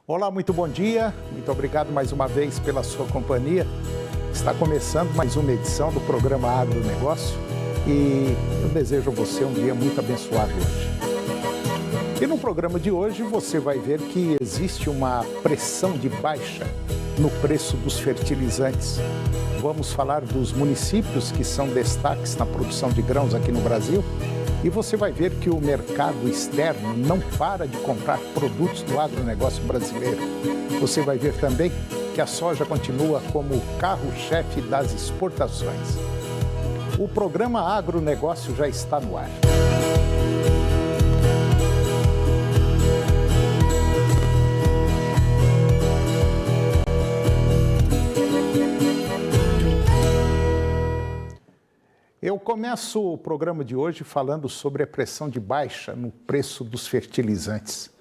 Olá, muito bom dia, muito obrigado mais uma vez pela sua companhia. Está começando mais uma edição do programa Agronegócio e eu desejo a você um dia muito abençoado hoje. E no programa de hoje você vai ver que existe uma pressão de baixa no preço dos fertilizantes. Vamos falar dos municípios que são destaques na produção de grãos aqui no Brasil. E você vai ver que o mercado externo não para de comprar produtos do agronegócio brasileiro. Você vai ver também que a soja continua como o carro-chefe das exportações. O programa Agronegócio já está no ar. Eu começo o programa de hoje falando sobre a pressão de baixa no preço dos fertilizantes.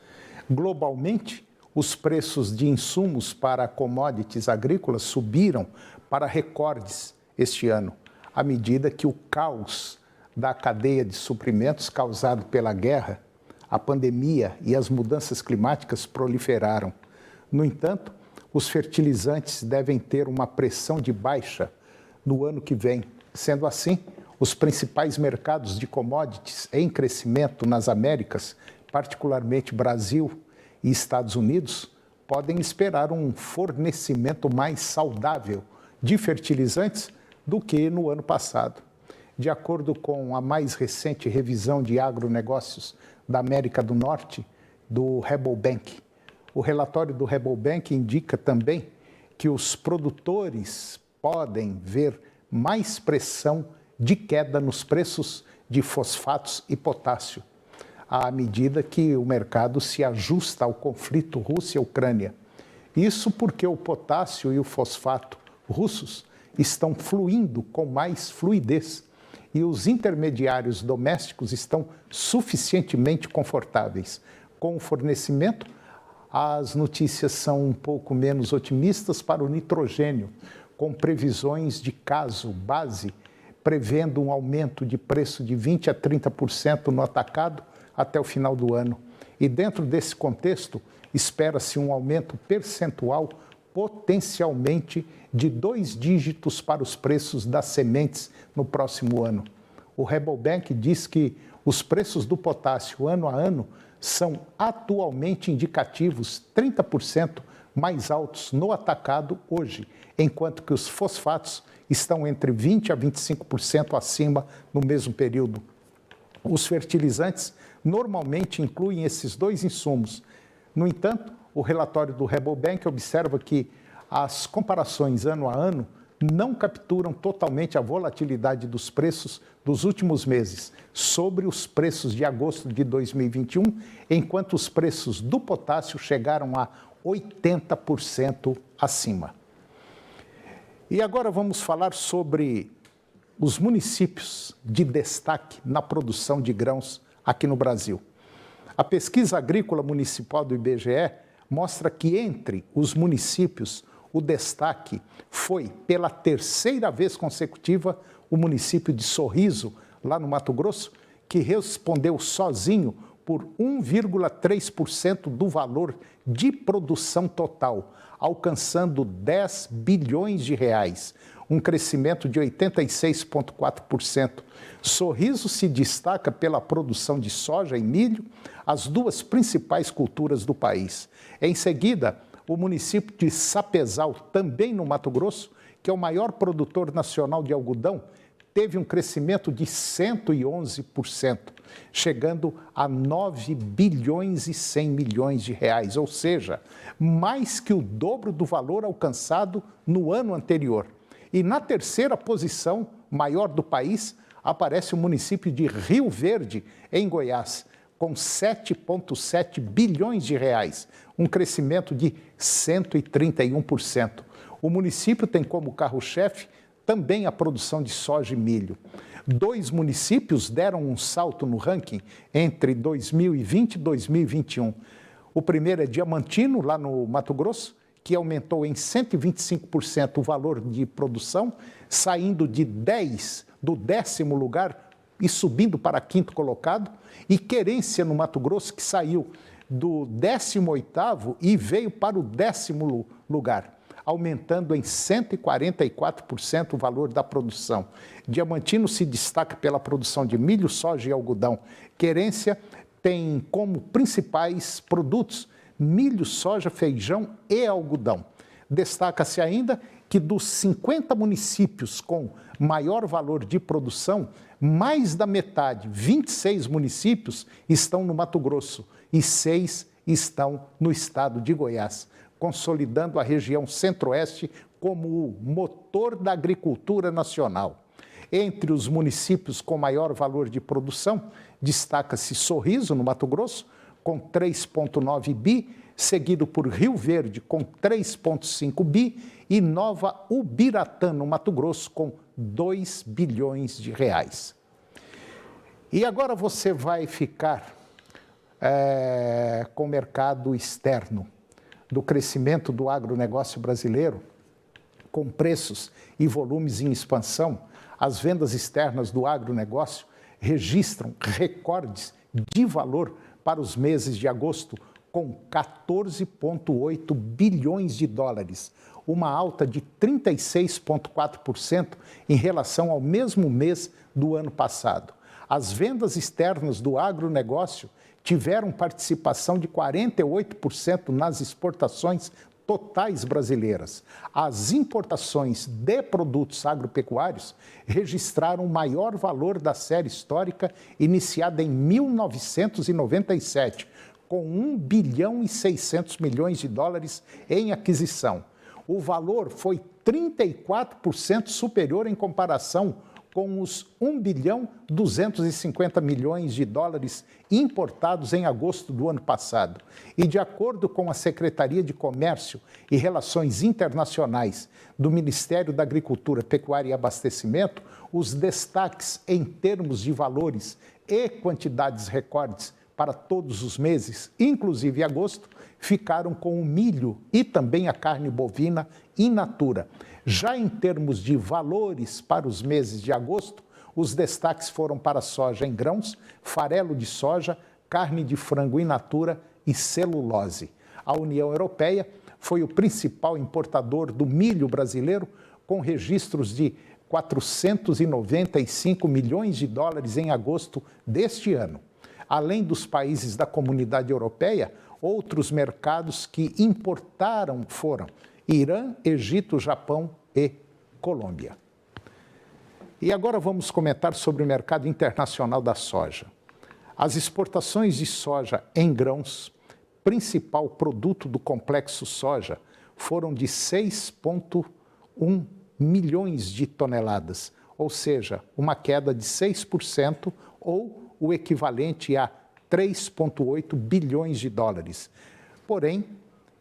Globalmente, os preços de insumos para commodities agrícolas subiram para recordes este ano, à medida que o caos da cadeia de suprimentos causado pela guerra, a pandemia e as mudanças climáticas proliferaram. No entanto, os fertilizantes devem ter uma pressão de baixa no ano que vem. Sendo assim, os principais mercados de commodities em crescimento nas Américas, particularmente Brasil e Estados Unidos, podem esperar um fornecimento mais saudável de fertilizantes do que no ano passado. De acordo com a mais recente revisão de agronegócios da América do Norte, do Rabobank, o relatório do Rabobank indica também que os produtores podem ver mais pressão de queda nos preços de fosfatos e potássio, à medida que o mercado se ajusta ao conflito Rússia-Ucrânia. Isso porque o potássio e o fosfato russos estão fluindo com mais fluidez e os intermediários domésticos estão suficientemente confortáveis. Com o fornecimento, as notícias são um pouco menos otimistas para o nitrogênio, com previsões de caso base, prevendo um aumento de preço de 20% a 30% no atacado até o final do ano. E dentro desse contexto, espera-se um aumento percentual potencialmente de 2 dígitos para os preços das sementes no próximo ano. O Rabobank diz que os preços do potássio ano a ano são atualmente indicativos 30% mais altos no atacado hoje, enquanto que os fosfatos estão entre 20% a 25% acima no mesmo período. Os fertilizantes normalmente incluem esses dois insumos. No entanto, o relatório do Rabobank observa que as comparações ano a ano não capturam totalmente a volatilidade dos preços dos últimos meses sobre os preços de agosto de 2021, enquanto os preços do potássio chegaram a 80% acima. E agora vamos falar sobre os municípios de destaque na produção de grãos aqui no Brasil. A pesquisa agrícola municipal do IBGE mostra que entre os municípios o destaque foi, pela terceira vez consecutiva, o município de Sorriso, lá no Mato Grosso, que respondeu sozinho por 1,3% do valor de produção total, alcançando 10 bilhões de reais, um crescimento de 86,4%. Sorriso se destaca pela produção de soja e milho, as duas principais culturas do país. Em seguida, o município de Sapezal, também no Mato Grosso, que é o maior produtor nacional de algodão, teve um crescimento de 111%, chegando a 9 bilhões e 100 milhões de reais, ou seja, mais que o dobro do valor alcançado no ano anterior. E na terceira posição, maior do país, aparece o município de Rio Verde, em Goiás, com 7,7 bilhões de reais, um crescimento de 131%. O município tem como carro-chefe também a produção de soja e milho. 2 municípios deram um salto no ranking entre 2020 e 2021. O primeiro é Diamantino, lá no Mato Grosso, que aumentou em 125% o valor de produção, saindo do 10º lugar e subindo para 5º colocado. E Querência, no Mato Grosso, que saiu do 18º e veio para o 10º lugar, aumentando em 144% o valor da produção. Diamantino se destaca pela produção de milho, soja e algodão. Querência tem como principais produtos milho, soja, feijão e algodão. Destaca-se ainda que dos 50 municípios com maior valor de produção, mais da metade, 26 municípios, estão no Mato Grosso e 6 estão no estado de Goiás, consolidando a região centro-oeste como o motor da agricultura nacional. Entre os municípios com maior valor de produção, destaca-se Sorriso, no Mato Grosso, com 3,9 bi, seguido por Rio Verde, com 3,5 bi, e Nova Ubiratã, no Mato Grosso, com 2 bilhões de reais. E agora você vai ficar com o mercado externo, do crescimento do agronegócio brasileiro, com preços e volumes em expansão. As vendas externas do agronegócio registram recordes de valor para os meses de agosto, com 14,8 bilhões de dólares, uma alta de 36,4% em relação ao mesmo mês do ano passado. As vendas externas do agronegócio tiveram participação de 48% nas exportações totais brasileiras. As importações de produtos agropecuários registraram o maior valor da série histórica iniciada em 1997, com 1 bilhão e 600 milhões de dólares em aquisição. O valor foi 34% superior em comparação com os 1 bilhão 250 milhões de dólares importados em agosto do ano passado. E de acordo com a Secretaria de Comércio e Relações Internacionais do Ministério da Agricultura, Pecuária e Abastecimento, os destaques em termos de valores e quantidades recordes para todos os meses, inclusive agosto, ficaram com o milho e também a carne bovina in natura. Já em termos de valores para os meses de agosto, os destaques foram para soja em grãos, farelo de soja, carne de frango in natura e celulose. A União Europeia foi o principal importador do milho brasileiro, com registros de 495 milhões de dólares em agosto deste ano. Além dos países da Comunidade Europeia, outros mercados que importaram foram Irã, Egito, Japão e Colômbia. E agora vamos comentar sobre o mercado internacional da soja. As exportações de soja em grãos, principal produto do complexo soja, foram de 6,1 milhões de toneladas, ou seja, uma queda de 6% ou o equivalente a 3,8 bilhões de dólares. Porém,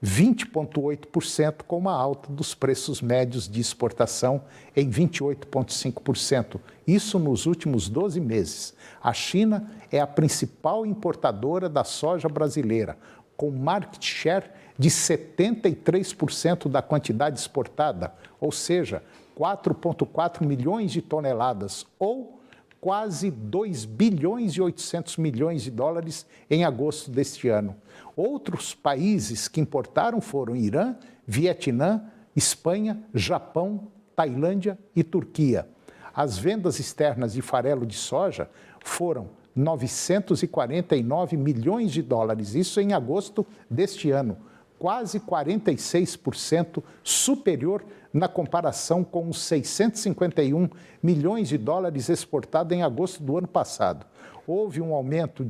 20,8% com uma alta dos preços médios de exportação em 28,5%. Isso nos últimos 12 meses. A China é a principal importadora da soja brasileira, com market share de 73% da quantidade exportada, ou seja, 4,4 milhões de toneladas, ou quase 2 bilhões e 800 milhões de dólares em agosto deste ano. Outros países que importaram foram Irã, Vietnã, Espanha, Japão, Tailândia e Turquia. As vendas externas de farelo de soja foram 949 milhões de dólares, isso em agosto deste ano, quase 46% superior na comparação com os 651 milhões de dólares exportados em agosto do ano passado. Houve um aumento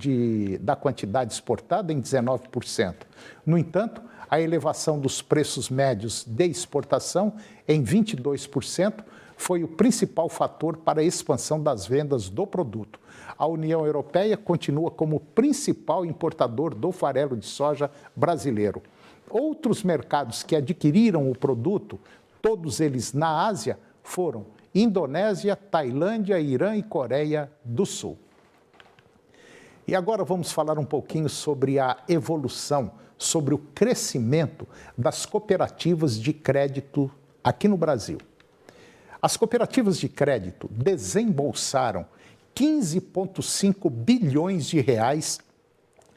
da quantidade exportada em 19%. No entanto, a elevação dos preços médios de exportação em 22% foi o principal fator para a expansão das vendas do produto. A União Europeia continua como principal importador do farelo de soja brasileiro. Outros mercados que adquiriram o produto, todos eles na Ásia, foram Indonésia, Tailândia, Irã e Coreia do Sul. E agora vamos falar um pouquinho sobre a evolução, sobre o crescimento das cooperativas de crédito aqui no Brasil. As cooperativas de crédito desembolsaram 15,5 bilhões de reais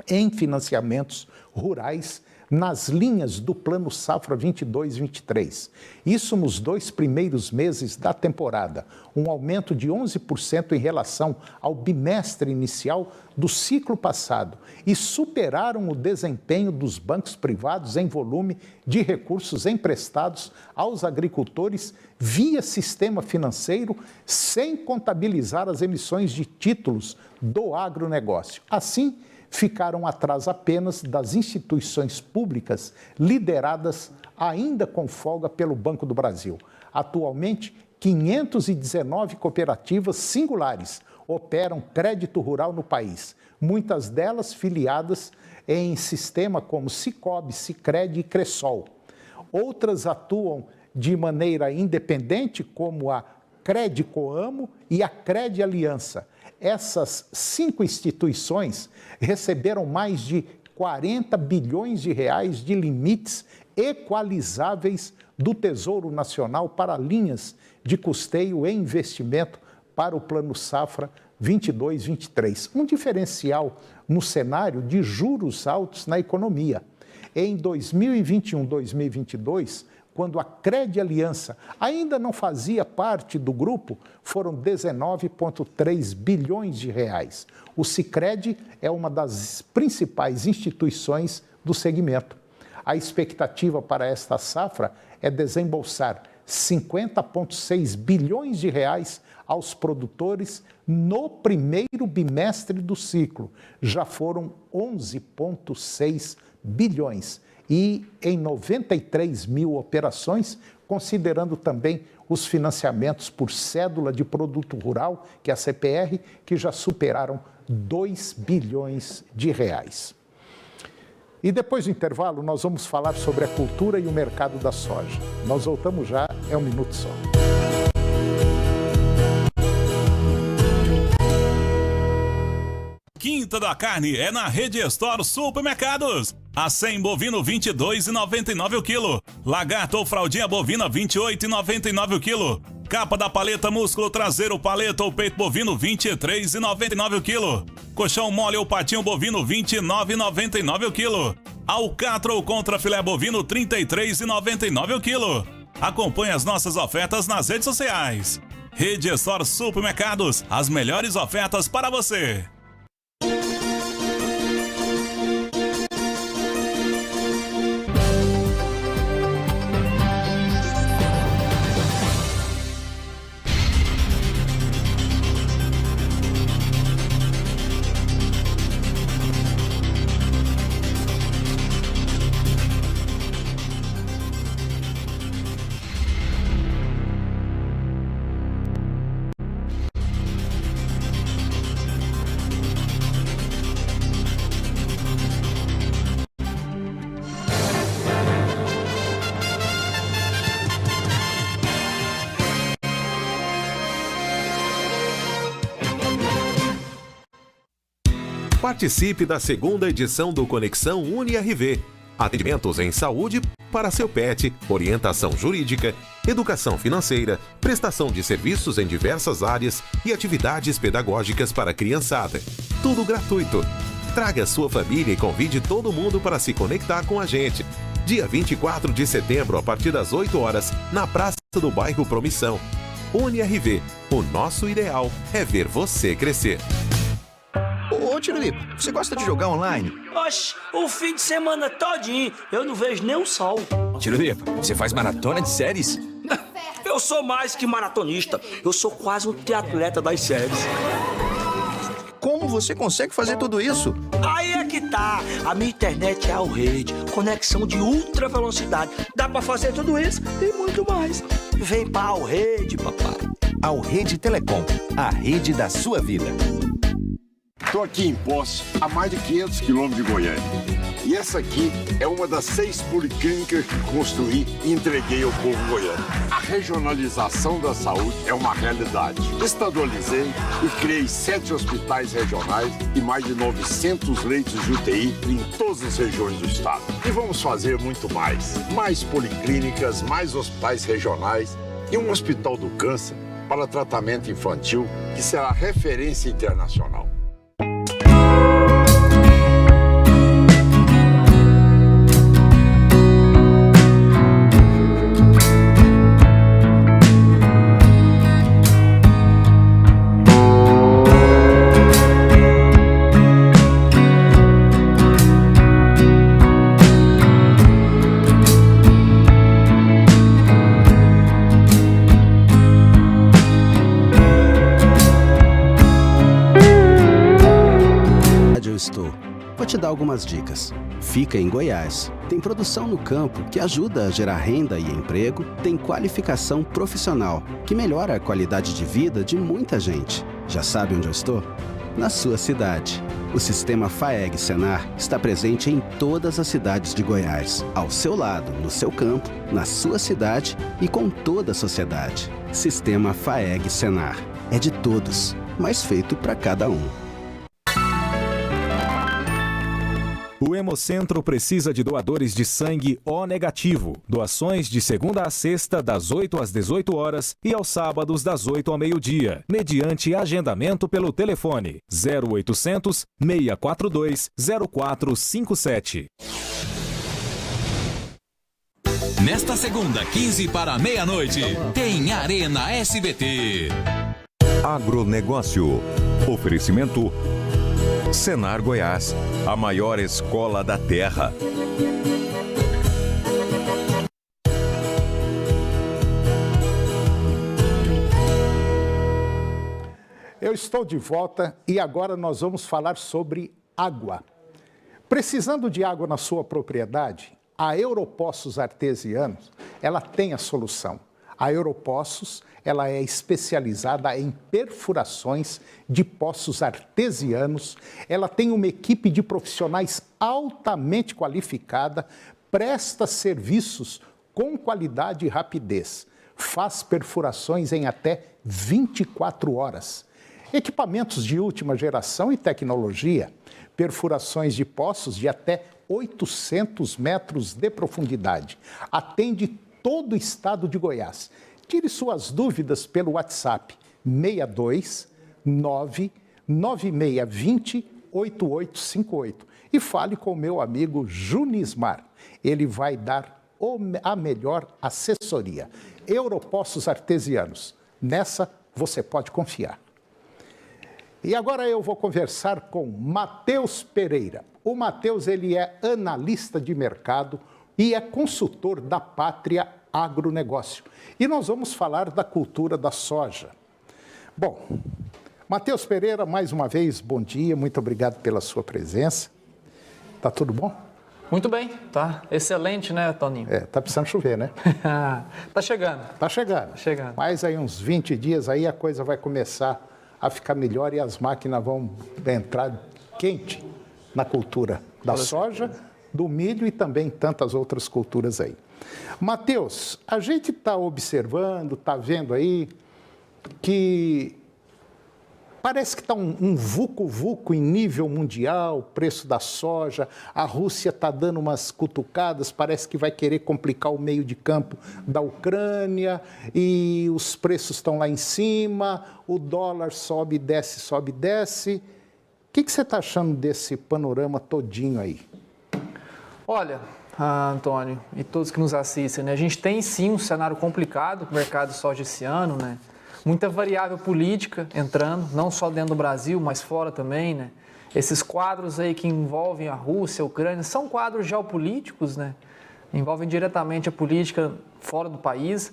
em financiamentos rurais nas linhas do Plano Safra 22-23. Isso nos 2 primeiros meses da temporada, um aumento de 11% em relação ao bimestre inicial do ciclo passado e superaram o desempenho dos bancos privados em volume de recursos emprestados aos agricultores via sistema financeiro, sem contabilizar as emissões de títulos do agronegócio. Assim, ficaram atrás apenas das instituições públicas lideradas ainda com folga pelo Banco do Brasil. Atualmente, 519 cooperativas singulares operam crédito rural no país, muitas delas filiadas em sistema como Sicob, Sicredi e Cressol. Outras atuam de maneira independente, como a Credicoamo e a Credi Aliança. Essas 5 instituições receberam mais de 40 bilhões de reais de limites equalizáveis do Tesouro Nacional para linhas de custeio e investimento para o Plano Safra 22-23. Um diferencial no cenário de juros altos na economia. Em 2021-2022, quando a Credi Aliança ainda não fazia parte do grupo, foram 19,3 bilhões de reais. O Sicredi é uma das principais instituições do segmento. A expectativa para esta safra é desembolsar 50,6 bilhões de reais aos produtores no primeiro bimestre do ciclo. Já foram 11,6 bilhões. E em 93 mil operações, considerando também os financiamentos por cédula de produto rural, que é a CPR, que já superaram 2 bilhões de reais. E depois do intervalo, nós vamos falar sobre a cultura e o mercado da soja. Nós voltamos já, é um minuto só. Quinta da carne é na Rede Store Supermercados. Acém bovino 22,99 o quilo. Lagarto ou fraldinha bovina 28,99 o quilo. Capa da paleta músculo traseiro paleta ou peito bovino 23,99 o quilo. Colchão mole ou patinho bovino 29,99 o quilo. Alcatra ou contra filé bovino 33,99 o quilo. Acompanhe as nossas ofertas nas redes sociais. Rede Store Supermercados, as melhores ofertas para você. Participe da segunda edição do Conexão UniRV. Atendimentos em saúde para seu pet, orientação jurídica, educação financeira, prestação de serviços em diversas áreas e atividades pedagógicas para a criançada. Tudo gratuito. Traga sua família e convide todo mundo para se conectar com a gente. Dia 24 de setembro, a partir das 8 horas, na Praça do Bairro Promissão. UniRV. O nosso ideal é ver você crescer. Ô, Tirolipa, você gosta de jogar online? Oxe, o fim de semana todinho, eu não vejo nem o sol. Tirolipa, você faz maratona de séries? Eu sou mais que maratonista, eu sou quase um triatleta das séries. Como você consegue fazer tudo isso? Aí é que tá, a minha internet é a rede, conexão de ultra velocidade. Dá pra fazer tudo isso e muito mais. Vem pra Alrede, papai. Alrede Telecom, a rede da sua vida. Estou aqui em Poços, a mais de 500 quilômetros de Goiânia. E essa aqui é uma das 6 policlínicas que construí e entreguei ao povo goiano. A regionalização da saúde é uma realidade. Estadualizei e criei 7 hospitais regionais e mais de 900 leitos de UTI em todas as regiões do estado. E vamos fazer muito mais. Mais policlínicas, mais hospitais regionais e um hospital do câncer para tratamento infantil que será referência internacional. dar algumas dicas. Fica em Goiás. Tem produção no campo que ajuda a gerar renda e emprego. Tem qualificação profissional que melhora a qualidade de vida de muita gente. Já sabe onde eu estou? Na sua cidade. O sistema FAEG Senar está presente em todas as cidades de Goiás. Ao seu lado, no seu campo, na sua cidade e com toda a sociedade. Sistema FAEG Senar. É de todos, mas feito para cada um. O Hemocentro precisa de doadores de sangue O negativo. Doações de segunda a sexta, das 8 às 18 horas e aos sábados, das 8 ao meio-dia, mediante agendamento pelo telefone 0800 642 0457. Nesta segunda, 15 para meia-noite, tem Arena SBT. Agronegócio. Oferecimento Senar Goiás, a maior escola da terra. Eu estou de volta e agora nós vamos falar sobre água. Precisando de água na sua propriedade, a Europoços Artesianos, ela tem a solução. A Europoços, ela é especializada em perfurações de poços artesianos. Ela tem uma equipe de profissionais altamente qualificada, presta serviços com qualidade e rapidez. Faz perfurações em até 24 horas. Equipamentos de última geração e tecnologia. Perfurações de poços de até 800 metros de profundidade. Atende todo o estado de Goiás. Tire suas dúvidas pelo WhatsApp 62 99620 8858 e fale com o meu amigo Junismar. Ele vai dar a melhor assessoria. Europoços Artesianos. Nessa você pode confiar. E agora eu vou conversar com Matheus Pereira. O Matheus, ele é analista de mercado e é consultor da Pátria Agronegócio. E nós vamos falar da cultura da soja. Bom, Matheus Pereira, mais uma vez, bom dia, muito obrigado pela sua presença. Tá tudo bom? Muito bem, tá excelente, né, Toninho? Tá precisando chover, né? Tá chegando. Tá chegando. Tá chegando. Mas aí uns 20 dias aí a coisa vai começar a ficar melhor e as máquinas vão entrar quente na cultura da soja, do milho e também tantas outras culturas aí. Matheus, a gente está observando, está vendo aí que parece que está um vucu-vucu em nível mundial, o preço da soja, a Rússia está dando umas cutucadas, parece que vai querer complicar o meio de campo da Ucrânia e os preços estão lá em cima, o dólar sobe, desce, sobe, desce. O que você está achando desse panorama todinho aí? Olha, Antônio e todos que nos assistem, né? A gente tem sim um cenário complicado para o mercado de soja esse ano, né? Muita variável política entrando, não só dentro do Brasil, mas fora também, né? Esses quadros aí que envolvem a Rússia, a Ucrânia, são quadros geopolíticos, né? Envolvem diretamente a política fora do país.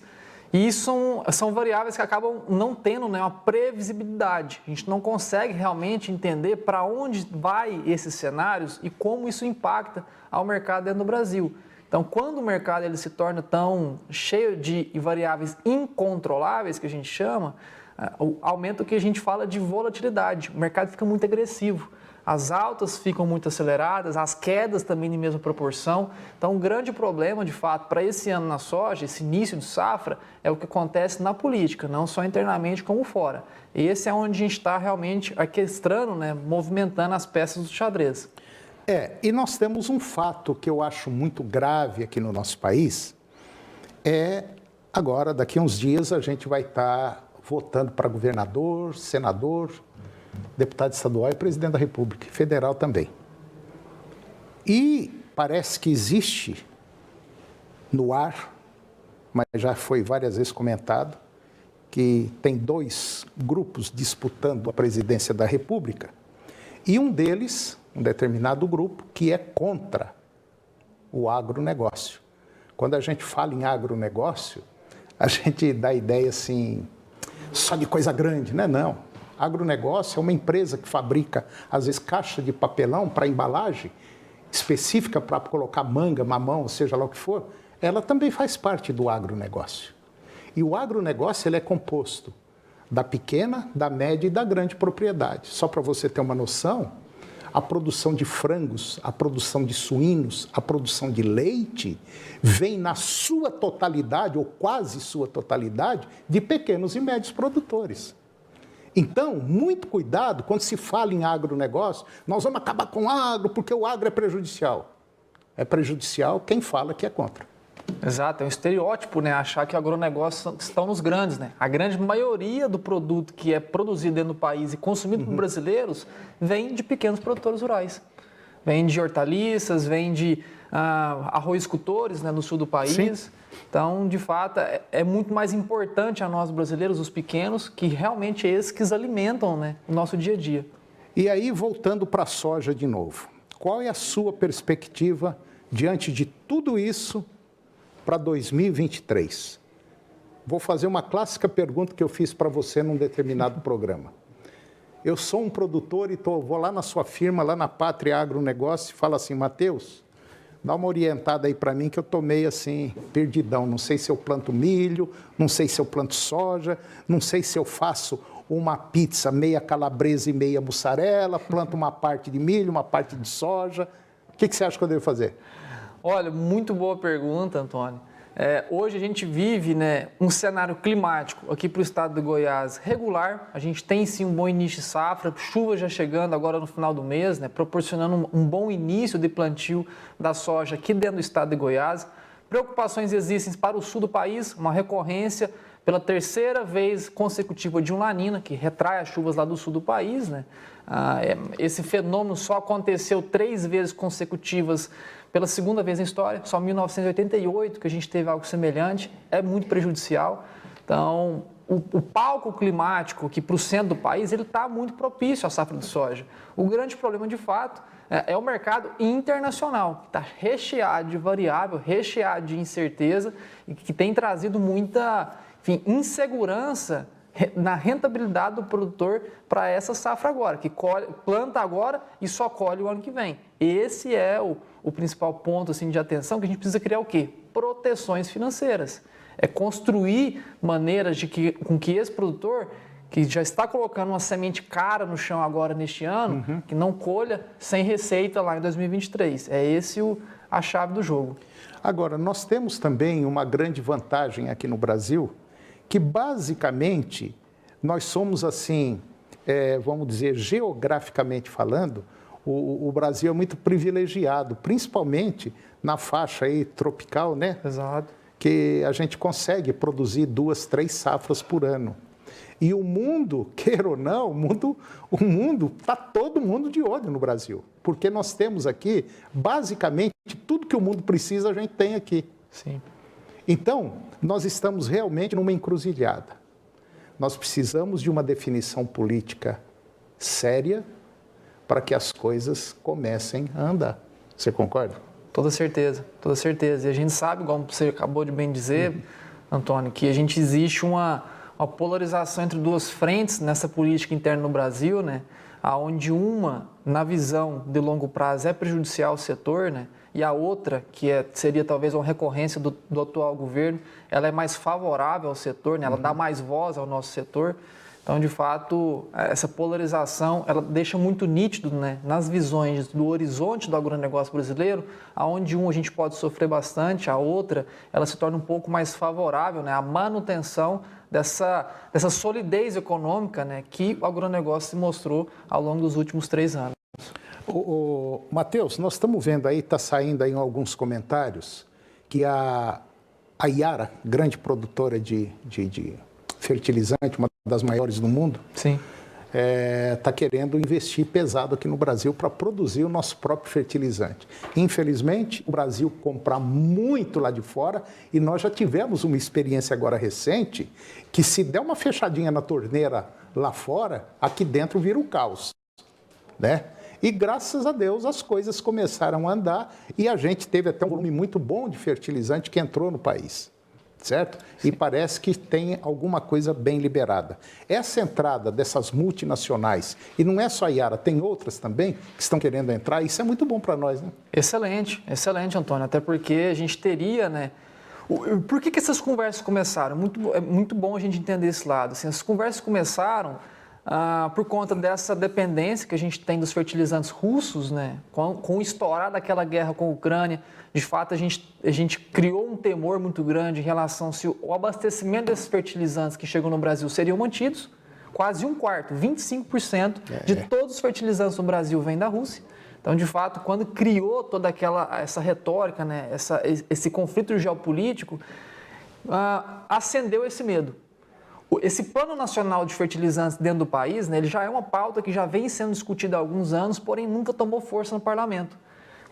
E são variáveis que acabam não tendo, né, uma previsibilidade. A gente não consegue realmente entender para onde vai esses cenários e como isso impacta ao mercado dentro do Brasil. Então, quando o mercado ele se torna tão cheio de variáveis incontroláveis, que a gente chama, aumenta o que a gente fala de volatilidade. O mercado fica muito agressivo. As altas ficam muito aceleradas, as quedas também em mesma proporção. Então, um grande problema, de fato, para esse ano na soja, esse início de safra, é o que acontece na política, não só internamente como fora. E esse é onde a gente está realmente orquestrando, né, movimentando as peças do xadrez. E nós temos um fato que eu acho muito grave aqui no nosso país, agora, daqui a uns dias, a gente vai estar votando para governador, senador, deputado estadual e presidente da República, federal também. E parece que existe no ar, mas já foi várias vezes comentado, que tem dois grupos disputando a presidência da República e um deles, um determinado grupo, que é contra o agronegócio. Quando a gente fala em agronegócio, a gente dá a ideia assim, só de coisa grande, né? Não. Agronegócio é uma empresa que fabrica, às vezes, caixa de papelão para embalagem, específica para colocar manga, mamão, seja lá o que for. Ela também faz parte do agronegócio. E o agronegócio ele é composto da pequena, da média e da grande propriedade. Só para você ter uma noção, a produção de frangos, a produção de suínos, a produção de leite vem na sua totalidade, ou quase sua totalidade, de pequenos e médios produtores. Então, muito cuidado quando se fala em agronegócio, nós vamos acabar com o agro porque o agro é prejudicial. É prejudicial quem fala que é contra. Exato, é um estereótipo, né? Achar que o agronegócio estão nos grandes, né? A grande maioria do produto que é produzido dentro do país e consumido por brasileiros vem de pequenos produtores rurais. Vem de hortaliças, vem de arrozicultores, né, no sul do país. Sim. Então, de fato, é muito mais importante a nós brasileiros, os pequenos, que realmente esses que alimentam, né, o nosso dia a dia. E aí, voltando para a soja de novo, qual é a sua perspectiva diante de tudo isso para 2023? Vou fazer uma clássica pergunta que eu fiz para você num determinado programa. Eu sou um produtor e vou lá na sua firma, lá na Pátria Agronegócio, e falo assim, Matheus, dá uma orientada aí para mim que eu tô meio assim, perdidão. Não sei se eu planto milho, não sei se eu planto soja, não sei se eu faço uma pizza meia calabresa e meia mussarela, planto uma parte de milho, uma parte de soja. O que você acha que eu devo fazer? Olha, muito boa pergunta, Antônio. Hoje a gente vive, né, um cenário climático aqui para o estado de Goiás regular. A gente tem sim um bom início de safra, chuva já chegando agora no final do mês, né, proporcionando um bom início de plantio da soja aqui dentro do estado de Goiás. Preocupações existem para o sul do país, uma recorrência pela terceira vez consecutiva de um La Niña, que retrai as chuvas lá do sul do país, né? Esse fenômeno só aconteceu 3 vezes consecutivas pela segunda vez na história, só em 1988 que a gente teve algo semelhante, é muito prejudicial. Então, o palco climático aqui para o centro do país, ele está muito propício à safra de soja. O grande problema, de fato, é o mercado internacional, que está recheado de variável, recheado de incerteza e que tem trazido muita, enfim, insegurança na rentabilidade do produtor para essa safra agora, que planta agora e só colhe o ano que vem. Esse é o principal ponto assim, de atenção, que a gente precisa criar o quê? Proteções financeiras. É construir maneiras com que esse produtor, que já está colocando uma semente cara no chão agora neste ano, que não colha sem receita lá em 2023. É esse a chave do jogo. Agora, nós temos também uma grande vantagem aqui no Brasil, que basicamente nós somos assim, vamos dizer, geograficamente falando, o Brasil é muito privilegiado, principalmente na faixa aí tropical, né? Exato. Que a gente consegue produzir 2, 3 safras por ano. E o mundo, queira ou não, o mundo está todo mundo de olho no Brasil, porque nós temos aqui, basicamente, tudo que o mundo precisa a gente tem aqui. Sim. Então, nós estamos realmente numa encruzilhada. Nós precisamos de uma definição política séria para que as coisas comecem a andar. Você concorda? Toda certeza, toda certeza. E a gente sabe, como você acabou de bem dizer, Antônio, que a gente existe uma polarização entre 2 frentes nessa política interna no Brasil, né? Onde uma, na visão de longo prazo, é prejudicial ao setor, né? E a outra, que seria talvez uma recorrência do atual governo, ela é mais favorável ao setor, né? Ela dá mais voz ao nosso setor. Então, de fato, essa polarização, ela deixa muito nítido, né, nas visões do horizonte do agronegócio brasileiro, aonde a gente pode sofrer bastante, a outra, ela se torna um pouco mais favorável, né, à manutenção dessa solidez econômica, né, que o agronegócio se mostrou ao longo dos últimos 3 anos. Matheus, nós estamos vendo aí, está saindo aí em alguns comentários, que a Yara, grande produtora de fertilizante, uma das maiores do mundo, sim, está querendo investir pesado aqui no Brasil para produzir o nosso próprio fertilizante. Infelizmente, o Brasil compra muito lá de fora e nós já tivemos uma experiência agora recente que se der uma fechadinha na torneira lá fora, aqui dentro vira um caos, né? E graças a Deus as coisas começaram a andar e a gente teve até um volume muito bom de fertilizante que entrou no país. certo? Sim. E parece que tem alguma coisa bem liberada. Essa entrada dessas multinacionais, e não é só a Yara, tem outras também que estão querendo entrar, isso é muito bom para nós, né? Excelente, excelente, Antônio, até porque a gente teria, né? Por que essas conversas começaram? É muito bom a gente entender esse lado. Assim, essas conversas começaram por conta dessa dependência que a gente tem dos fertilizantes russos, né? Com o estourar daquela guerra com a Ucrânia, de fato a gente criou um temor muito grande em relação se o abastecimento desses fertilizantes que chegam no Brasil seriam mantidos. Quase um quarto, 25% de todos os fertilizantes no Brasil vêm da Rússia. Então, de fato, quando criou toda essa retórica, né, esse conflito geopolítico, acendeu esse medo. Esse Plano Nacional de Fertilizantes dentro do país, né, ele já é uma pauta que já vem sendo discutida há alguns anos, porém nunca tomou força no parlamento.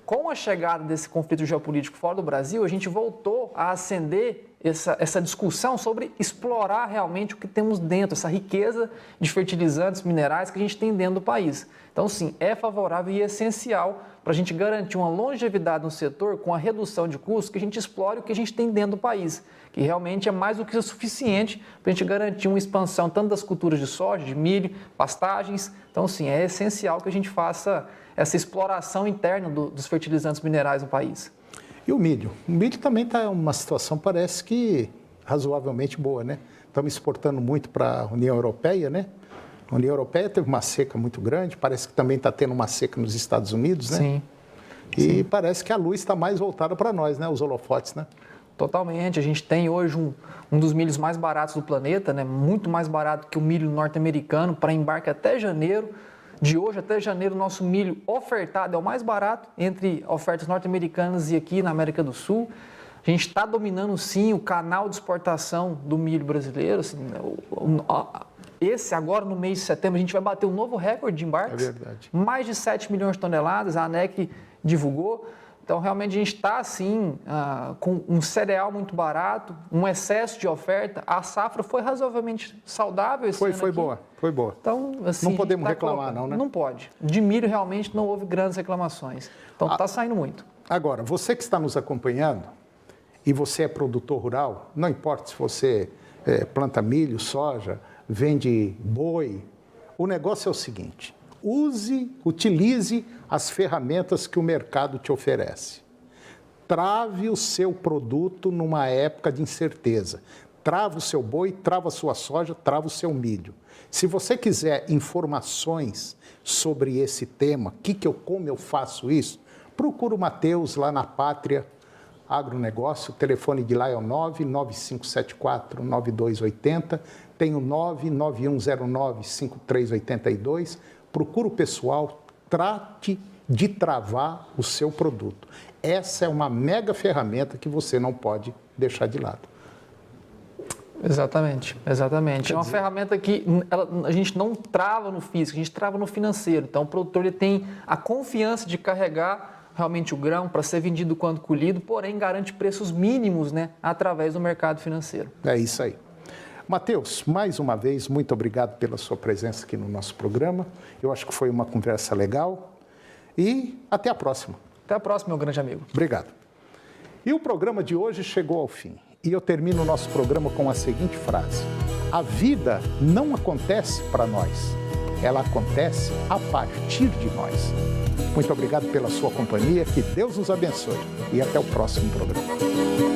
Com a chegada desse conflito geopolítico fora do Brasil, a gente voltou a acender essa discussão sobre explorar realmente o que temos dentro, essa riqueza de fertilizantes, minerais que a gente tem dentro do país. Então, sim, é favorável e essencial para a gente garantir uma longevidade no setor com a redução de custos, que a gente explore o que a gente tem dentro do país, que realmente é mais do que o suficiente para a gente garantir uma expansão tanto das culturas de soja, de milho, pastagens. Então, sim, é essencial que a gente faça essa exploração interna dos fertilizantes minerais no país. E o milho? O milho também está em uma situação, parece que razoavelmente boa, né? Estamos exportando muito para a União Europeia, né? A União Europeia teve uma seca muito grande, parece que também está tendo uma seca nos Estados Unidos, né? Sim. E Sim. parece que a luz está mais voltada para nós, né? Os holofotes, né? Totalmente. A gente tem hoje um dos milhos mais baratos do planeta, né? Muito mais barato que o milho norte-americano, para embarque até janeiro. De hoje até janeiro, o nosso milho ofertado é o mais barato entre ofertas norte-americanas e aqui na América do Sul. A gente está dominando, sim, o canal de exportação do milho brasileiro. Assim, esse agora, no mês de setembro, a gente vai bater um novo recorde de embarques. É verdade. Mais de 7 milhões de toneladas, a ANEC divulgou. Então, realmente, a gente está, assim, com um cereal muito barato, um excesso de oferta. A safra foi razoavelmente saudável esse ano Foi boa, foi boa. Então, assim, não podemos reclamar, não, né? Não pode. De milho, realmente, não houve grandes reclamações. Então, está saindo muito. Agora, você que está nos acompanhando e você é produtor rural, não importa se você planta milho, soja, vende boi, o negócio é o seguinte: utilize as ferramentas que o mercado te oferece. Trave o seu produto numa época de incerteza. Trava o seu boi, trava a sua soja, trava o seu milho. Se você quiser informações sobre esse tema, como eu faço isso, procura o Matheus lá na Pátria Agronegócio. O telefone de lá é o 99574-9280, tem o 99109-5382. Procura o pessoal, trate de travar o seu produto. Essa é uma mega ferramenta que você não pode deixar de lado. Exatamente, exatamente. É uma ferramenta que a gente não trava no físico, a gente trava no financeiro. Então, o produtor ele tem a confiança de carregar realmente o grão para ser vendido quando colhido, porém garante preços mínimos, né, através do mercado financeiro. É isso aí. Matheus, mais uma vez, muito obrigado pela sua presença aqui no nosso programa. Eu acho que foi uma conversa legal e até a próxima. Até a próxima, meu grande amigo. Obrigado. E o programa de hoje chegou ao fim. E eu termino o nosso programa com a seguinte frase: a vida não acontece para nós, ela acontece a partir de nós. Muito obrigado pela sua companhia, que Deus nos abençoe e até o próximo programa.